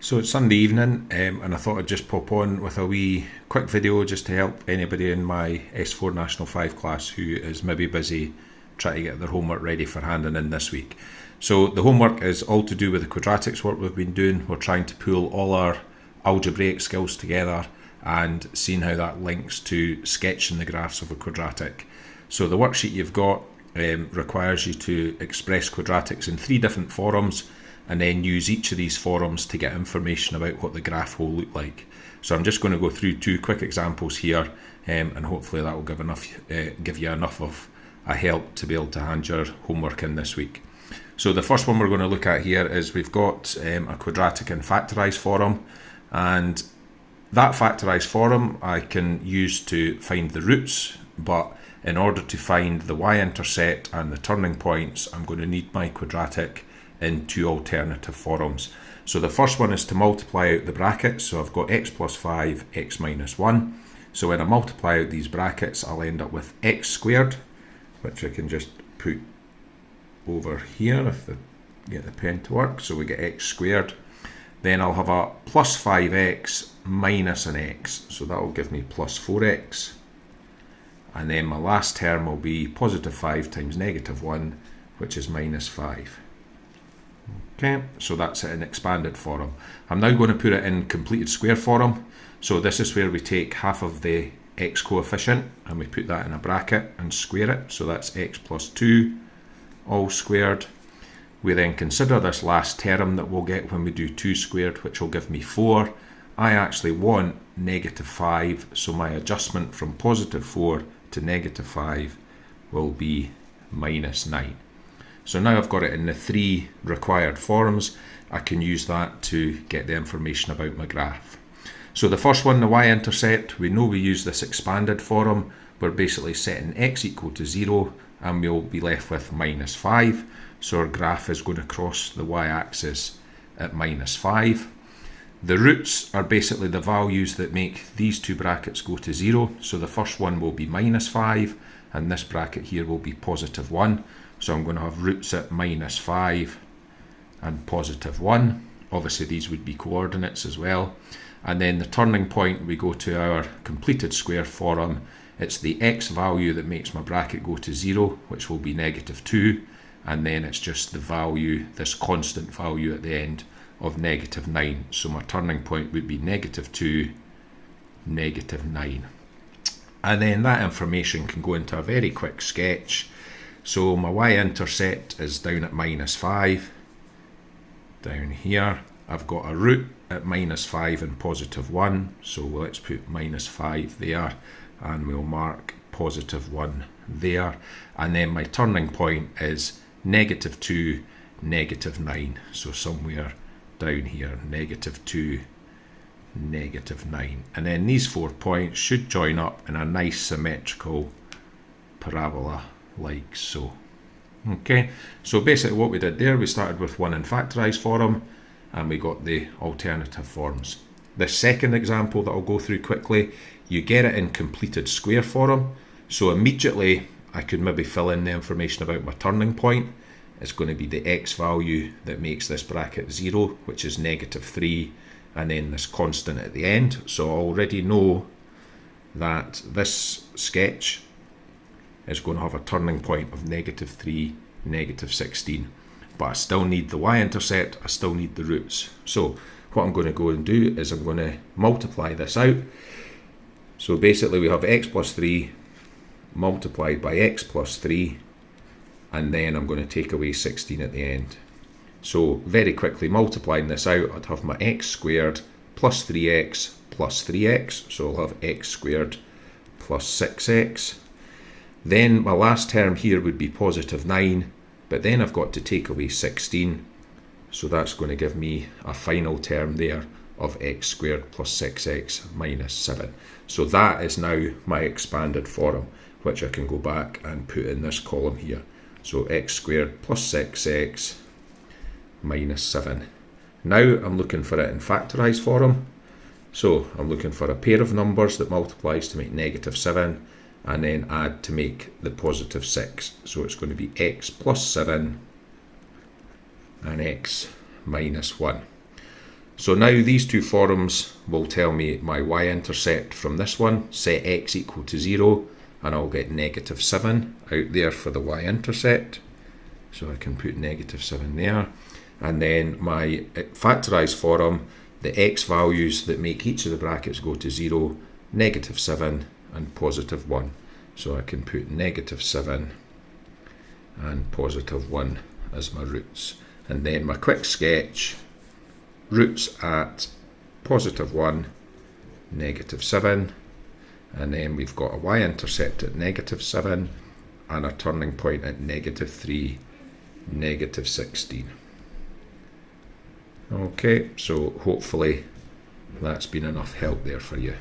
So it's Sunday evening, and I thought I'd just pop on with a wee quick video just to help anybody in my S4 National 5 class who is maybe busy trying to get their homework ready for handing in this week. So the homework is all to do with the quadratics work we've been doing. We're trying to pull all our algebraic skills together and seeing how that links to sketching the graphs of a quadratic. So the worksheet you've got requires you to express quadratics in 3 different forums and then use each of these forums to get information about what the graph will look like. So I'm just going to go through 2 quick examples here, and hopefully that will give you enough of a help to be able to hand your homework in this week. So the first one we're going to look at here is we've got a quadratic and factorise forum, and that factorise forum I can use to find the roots, but in order to find the y-intercept and the turning points, I'm going to need my quadratic in 2 alternative forums. So the first one is to multiply out the brackets. So I've got x plus 5, x minus 1. So when I multiply out these brackets, I'll end up with x squared, which I can just put over here if I get the pen to work. So we get x squared. Then I'll have a plus 5x minus an x. So that will give me plus 4x. And then my last term will be positive 5 times negative 1, which is minus 5. Okay, so that's an expanded forum. I'm now going to put it in completed square forum. So this is where we take half of the x coefficient and we put that in a bracket and square it. So that's x plus 2 all squared. We then consider this last term that we'll get when we do 2 squared, which will give me 4. I actually want negative 5, so my adjustment from positive 4 to negative 5 will be minus 9. So now I've got it in the 3 required forums. I can use that to get the information about my graph. So the first one, the y-intercept, we know we use this expanded forum. We're basically setting x equal to 0 and we'll be left with minus 5. So our graph is going to cross the y-axis at minus 5. The roots are basically the values that make these 2 brackets go to 0. So the first one will be minus 5 and this bracket here will be positive 1. So I'm going to have roots at minus 5 and positive 1. Obviously these would be coordinates as well. And then the turning point, we go to our completed square forum. It's the x value that makes my bracket go to 0, which will be negative 2. And then it's just the value, this constant value at the end of negative 9. So my turning point would be negative 2, negative 9. And then that information can go into a very quick sketch. So my y-intercept is down at minus 5. Down here, I've got a root at minus 5 and positive 1. So let's put minus 5 there and we'll mark positive 1 there. And then my turning point is negative 2, negative 9. So somewhere down here, negative 2, negative 9. And then these 4 points should join up in a nice symmetrical parabola like so. Okay, so basically what we did there, we started with 1 in factorise forum and we got the alternative forms. The second example that I'll go through quickly, you get it in completed square forum. So immediately I could maybe fill in the information about my turning point. It's going to be the x value that makes this bracket 0, which is negative 3, and then this constant at the end. So I already know that this sketch is going to have a turning point of negative 3, negative 16. But I still need the y-intercept, I still need the roots. So what I'm going to go and do is I'm going to multiply this out. So basically we have x plus 3 multiplied by x plus 3, and then I'm going to take away 16 at the end. So very quickly multiplying this out, I'd have my x squared plus 3x plus 3x. So I'll have x squared plus 6x. Then my last term here would be positive 9, but then I've got to take away 16. So that's going to give me a final term there of x squared plus 6x minus 7. So that is now my expanded forum, which I can go back and put in this column here. So x squared plus 6x minus 7. Now I'm looking for it in factorised form. So I'm looking for a pair of numbers that multiplies to make negative 7 and then add to make the positive 6. So it's going to be x plus 7 and x minus 1. So now these two forums will tell me my y-intercept from this one, set x equal to 0, and I'll get -7 out there for the y-intercept. So I can put -7 there. And then my factorised forum, the x values that make each of the brackets go to 0, -7 and +1. So I can put -7 and +1 as my roots. And then my quick sketch, roots at +1, -7, and then we've got a y-intercept at -7 and a turning point at -3, -16. Okay, so hopefully that's been enough help there for you.